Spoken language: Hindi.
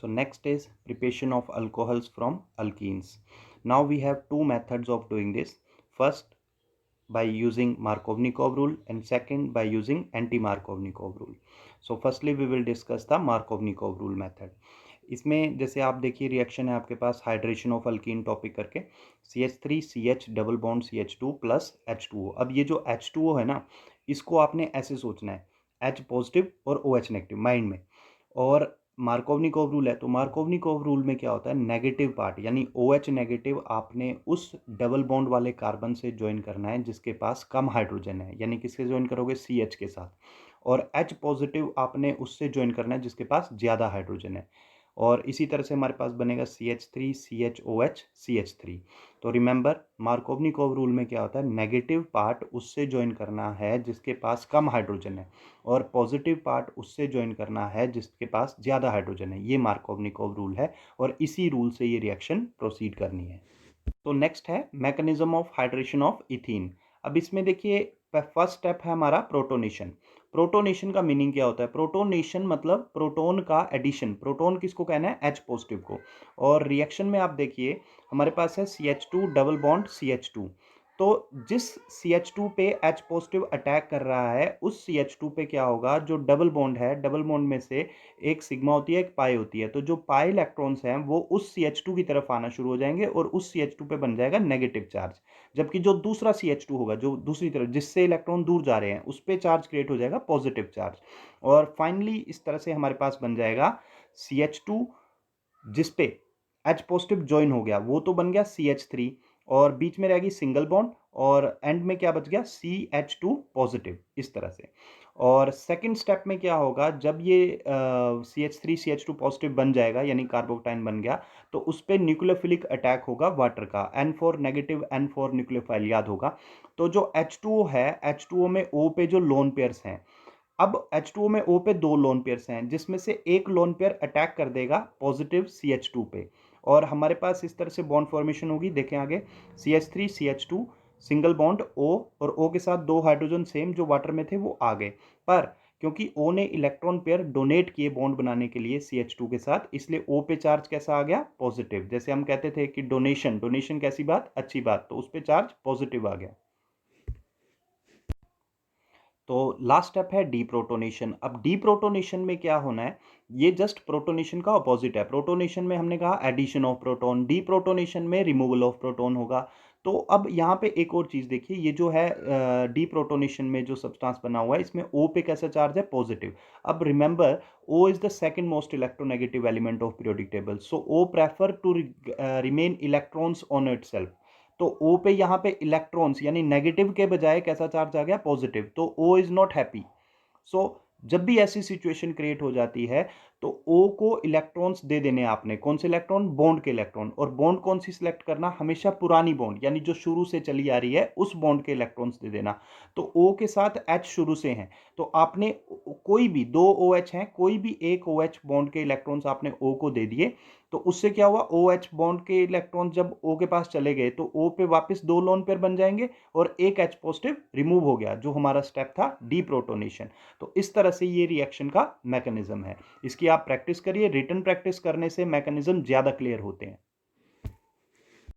So next is preparation of alcohols from alkenes. Now we have two methods of doing this. First by using Markovnikov rule and second by using anti-Markovnikov rule. So firstly we will discuss the Markovnikov rule method. इसमें जैसे आप देखिए रिएक्शन है आपके पास हाइड्रेशन ऑफ अल्कीन टॉपिक करके CH3CH double bond CH2 plus H2O। अब ये जो H2O है ना, इसको आपने ऐसे सोचना है H पॉजिटिव और OH नेगेटिव माइंड में। और मार्कोवनिकोव रूल है तो मार्कोवनिकोव रूल में क्या होता है, नेगेटिव पार्ट यानी OH नेगेटिव आपने उस डबल बॉन्ड वाले कार्बन से ज्वाइन करना है जिसके पास कम हाइड्रोजन है, यानी किसके ज्वाइन करोगे, CH के साथ। और H पॉजिटिव आपने उससे ज्वाइन करना है जिसके पास ज़्यादा हाइड्रोजन है। और इसी तरह से हमारे पास बनेगा CH3 CHOH CH3। तो रिमेंबर मार्कोवनिकोव रूल में क्या होता है, नेगेटिव पार्ट उससे ज्वाइन करना है जिसके पास कम हाइड्रोजन है और पॉजिटिव पार्ट उससे ज्वाइन करना है जिसके पास ज़्यादा हाइड्रोजन है। ये मार्कोवनिकोव रूल है और इसी रूल से ये रिएक्शन प्रोसीड करनी है। तो नेक्स्ट है mechanism of hydration of ethene. अब इसमें देखिए फर्स्ट स्टेप है हमारा प्रोटोनेशन। प्रोटोनेशन का मीनिंग क्या होता है, प्रोटोनेशन मतलब प्रोटोन का एडिशन। प्रोटोन किसको कहना है, H पॉजिटिव को। और रिएक्शन में आप देखिए हमारे पास है CH2 डबल बॉन्ड CH2। तो जिस CH2 पे H पॉजिटिव अटैक कर रहा है उस CH2 पे क्या होगा, जो डबल बॉन्ड है, डबल बॉन्ड में से एक सिग्मा होती है एक पाई होती है, तो जो पाई इलेक्ट्रॉन्स हैं वो उस CH2 की तरफ आना शुरू हो जाएंगे और उस CH2 पे बन जाएगा नेगेटिव चार्ज। जबकि जो दूसरा CH2 होगा जो दूसरी तरफ जिससे इलेक्ट्रॉन दूर जा रहे हैं उस पे चार्ज क्रिएट हो जाएगा पॉजिटिव चार्ज। और फाइनली इस तरह से हमारे पास बन जाएगा CH2 जिस पे H पॉजिटिव ज्वाइन हो गया वो तो बन गया CH3 और बीच में रहेगी सिंगल बॉन्ड और एंड में क्या बच गया CH2 पॉजिटिव इस तरह से। और सेकंड स्टेप में क्या होगा, जब ये CH3 CH2 पॉजिटिव बन जाएगा यानी कार्बोकटाइन बन गया तो उस पर न्यूक्लियोफिलिक अटैक होगा वाटर का, N4 नेगेटिव N4 न्यूक्लियोफाइल याद होगा। तो जो H2O है, H2O में O पे जो लोन पेयर्स हैं, अब H2O में O पे दो लोन पेयर्स हैं जिसमें से एक लोन पेयर अटैक कर देगा पॉजिटिव CH2 पे और हमारे पास इस तरह से बॉन्ड फॉर्मेशन होगी। देखें आगे CH3 CH2 single bond O और O के साथ दो हाइड्रोजन सेम जो वाटर में थे वो आ गए, पर क्योंकि O ने इलेक्ट्रॉन पेयर डोनेट किए बॉन्ड बनाने के लिए CH2 के साथ, इसलिए O पे चार्ज कैसा आ गया, पॉजिटिव। जैसे हम कहते थे कि डोनेशन डोनेशन कैसी बात, अच्छी बात, तो उस पे चार्ज पॉजिटिव आ गया। तो लास्ट स्टेप है डीप्रोटोनेशन। अब डीप्रोटोनेशन में क्या होना है, ये जस्ट प्रोटोनेशन का अपोजिट है। प्रोटोनेशन में हमने कहा एडिशन ऑफ प्रोटॉन, डीप्रोटोनेशन में रिमूवल ऑफ प्रोटॉन होगा। तो अब यहाँ पे एक और चीज़ देखिए, ये जो है डीप्रोटोनेशन में जो सब्सटेंस बना हुआ है इसमें O पे कैसा चार्ज है, पॉजिटिव। अब remember O is the second most electronegative element of periodic table, so O prefer to remain electrons on itself. तो O पे यहाँ पे इलेक्ट्रॉन्स यानी नेगेटिव के बजाय कैसा चार्ज आ गया, पॉजिटिव, तो O इज नॉट हैप्पी। सो जब भी ऐसी सिचुएशन क्रिएट हो जाती है तो O को इलेक्ट्रॉन्स दे देने आपने, कौन से इलेक्ट्रॉन, बॉन्ड के इलेक्ट्रॉन। और बॉन्ड कौन सी सिलेक्ट करना, हमेशा पुरानी बॉन्ड यानी जो शुरू से चली आ रही है उस बॉन्ड के इलेक्ट्रॉन्स दे देना। तो O के साथ H शुरू से हैं तो आपने कोई भी दो OH हैं, कोई भी एक OH बॉन्ड के इलेक्ट्रॉन्स आपने O को दे दिए, तो उससे क्या हुआ, OH बॉन्ड के इलेक्ट्रॉन जब O के पास चले गए तो O पे वापस दो लोन पेयर बन जाएंगे और एक H पॉजिटिव रिमूव हो गया, जो हमारा स्टेप था डीप्रोटोनेशन। तो इस तरह से ये रिएक्शन का मैकेनिज्म है। इसकी आप प्रैक्टिस करिए, रिटन प्रैक्टिस करने से मैकेनिज्म ज्यादा क्लियर होते हैं।